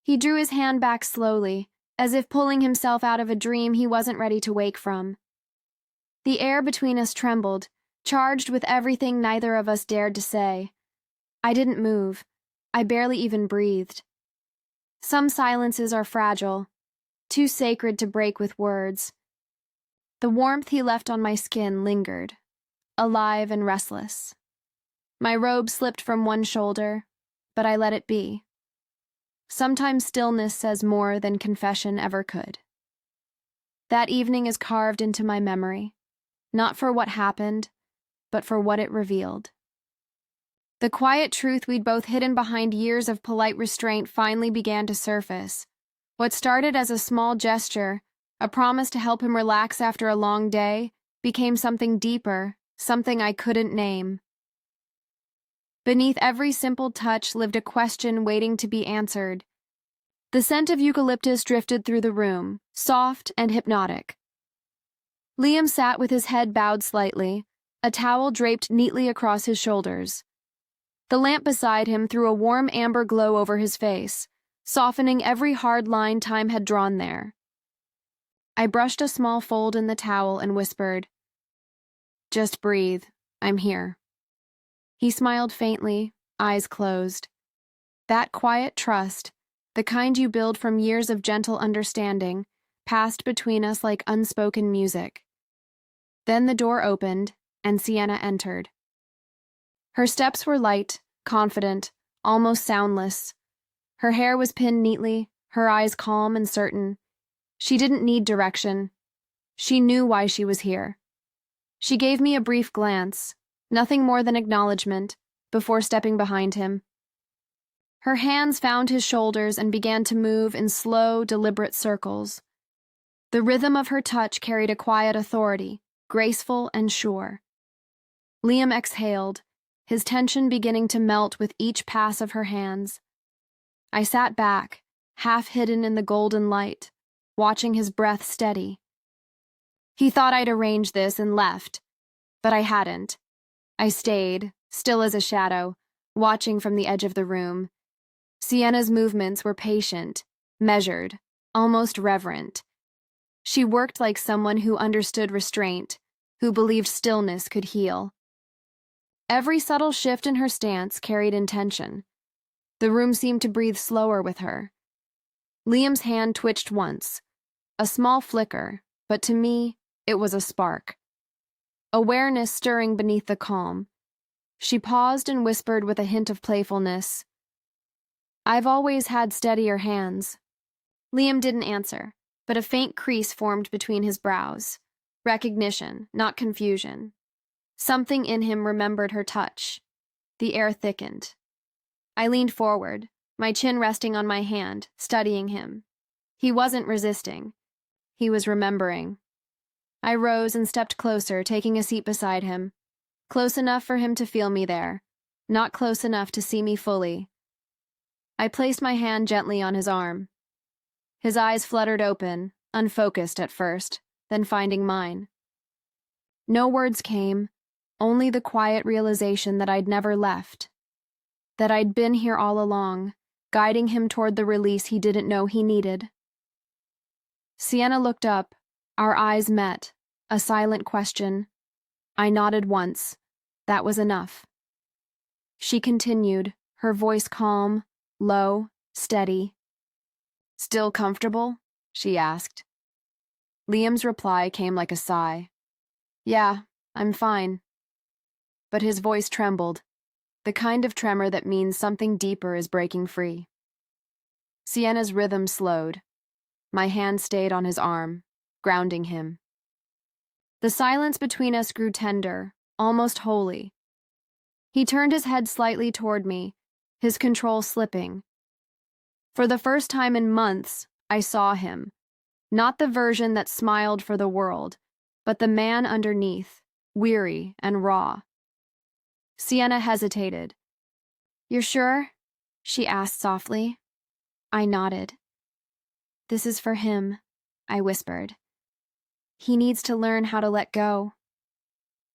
He drew his hand back slowly, as if pulling himself out of a dream he wasn't ready to wake from. The air between us trembled, charged with everything neither of us dared to say. I didn't move. I barely even breathed. Some silences are fragile, too sacred to break with words. The warmth he left on my skin lingered, alive and restless. My robe slipped from one shoulder, but I let it be. Sometimes stillness says more than confession ever could. That evening is carved into my memory, not for what happened, but for what it revealed. The quiet truth we'd both hidden behind years of polite restraint finally began to surface. What started as a small gesture, a promise to help him relax after a long day, became something deeper, something I couldn't name. Beneath every simple touch lived a question waiting to be answered. The scent of eucalyptus drifted through the room, soft and hypnotic. Liam sat with his head bowed slightly, a towel draped neatly across his shoulders. The lamp beside him threw a warm amber glow over his face, softening every hard line time had drawn there. I brushed a small fold in the towel and whispered, "Just breathe, I'm here." He smiled faintly, eyes closed. That quiet trust, the kind you build from years of gentle understanding, passed between us like unspoken music. Then the door opened, and Sienna entered. Her steps were light, confident, almost soundless. Her hair was pinned neatly, her eyes calm and certain. She didn't need direction. She knew why she was here. She gave me a brief glance, nothing more than acknowledgement, before stepping behind him. Her hands found his shoulders and began to move in slow, deliberate circles. The rhythm of her touch carried a quiet authority, graceful and sure. Liam exhaled, his tension beginning to melt with each pass of her hands. I sat back, half hidden in the golden light, watching his breath steady. He thought I'd arranged this and left, but I hadn't. I stayed, still as a shadow, watching from the edge of the room. Sienna's movements were patient, measured, almost reverent. She worked like someone who understood restraint, who believed stillness could heal. Every subtle shift in her stance carried intention. The room seemed to breathe slower with her. Liam's hand twitched once, a small flicker, but to me, it was a spark. Awareness stirring beneath the calm. She paused and whispered with a hint of playfulness, "I've always had steadier hands." Liam didn't answer, but a faint crease formed between his brows. Recognition, not confusion. Something in him remembered her touch. The air thickened. I leaned forward, my chin resting on my hand, studying him. He wasn't resisting. He was remembering. I rose and stepped closer, taking a seat beside him. Close enough for him to feel me there, not close enough to see me fully. I placed my hand gently on his arm. His eyes fluttered open, unfocused at first, then finding mine. No words came, only the quiet realization that I'd never left. That I'd been here all along, guiding him toward the release he didn't know he needed. Sienna looked up, our eyes met, a silent question. I nodded once. That was enough. She continued, her voice calm, low, steady. "Still comfortable?" she asked. Liam's reply came like a sigh. "Yeah, I'm fine." But his voice trembled, the kind of tremor that means something deeper is breaking free. Sienna's rhythm slowed. My hand stayed on his arm, grounding him. The silence between us grew tender, almost holy. He turned his head slightly toward me, his control slipping. For the first time in months, I saw him. Not the version that smiled for the world, but the man underneath, weary and raw. Sienna hesitated. "You're sure?" she asked softly. I nodded. "This is for him," I whispered. "He needs to learn how to let go."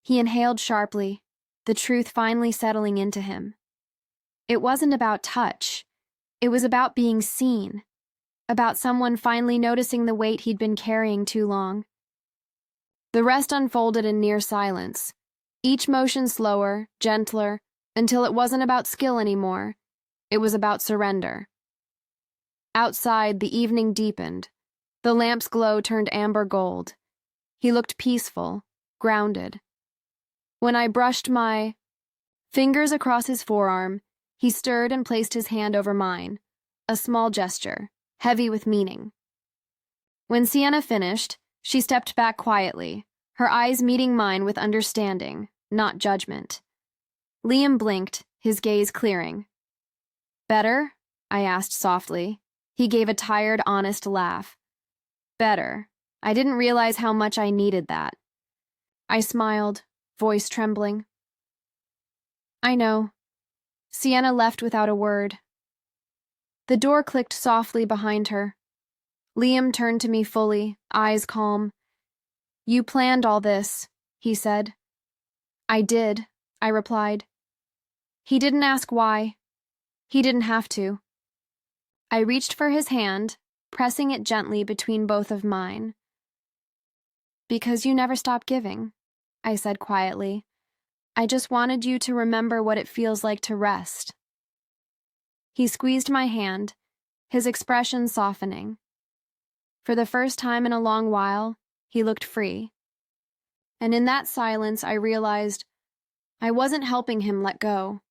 He inhaled sharply, the truth finally settling into him. It wasn't about touch. It was about being seen, about someone finally noticing the weight he'd been carrying too long. The rest unfolded in near silence, each motion slower, gentler, until it wasn't about skill anymore. It was about surrender. Outside, the evening deepened. The lamp's glow turned amber gold. He looked peaceful, grounded. When I brushed my fingers across his forearm, he stirred and placed his hand over mine, a small gesture, heavy with meaning. When Sienna finished, she stepped back quietly, her eyes meeting mine with understanding, not judgment. Liam blinked, his gaze clearing. "Better?" I asked softly. He gave a tired, honest laugh. "Better. I didn't realize how much I needed that." I smiled, voice trembling. "I know." Sienna left without a word. The door clicked softly behind her. Liam turned to me fully, eyes calm. "You planned all this," he said. "I did," I replied. He didn't ask why. He didn't have to. I reached for his hand, pressing it gently between both of mine. "Because you never stop giving," I said quietly. "I just wanted you to remember what it feels like to rest." He squeezed my hand, his expression softening. For the first time in a long while, he looked free. And in that silence, I realized I wasn't helping him let go.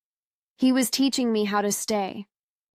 He was teaching me how to stay.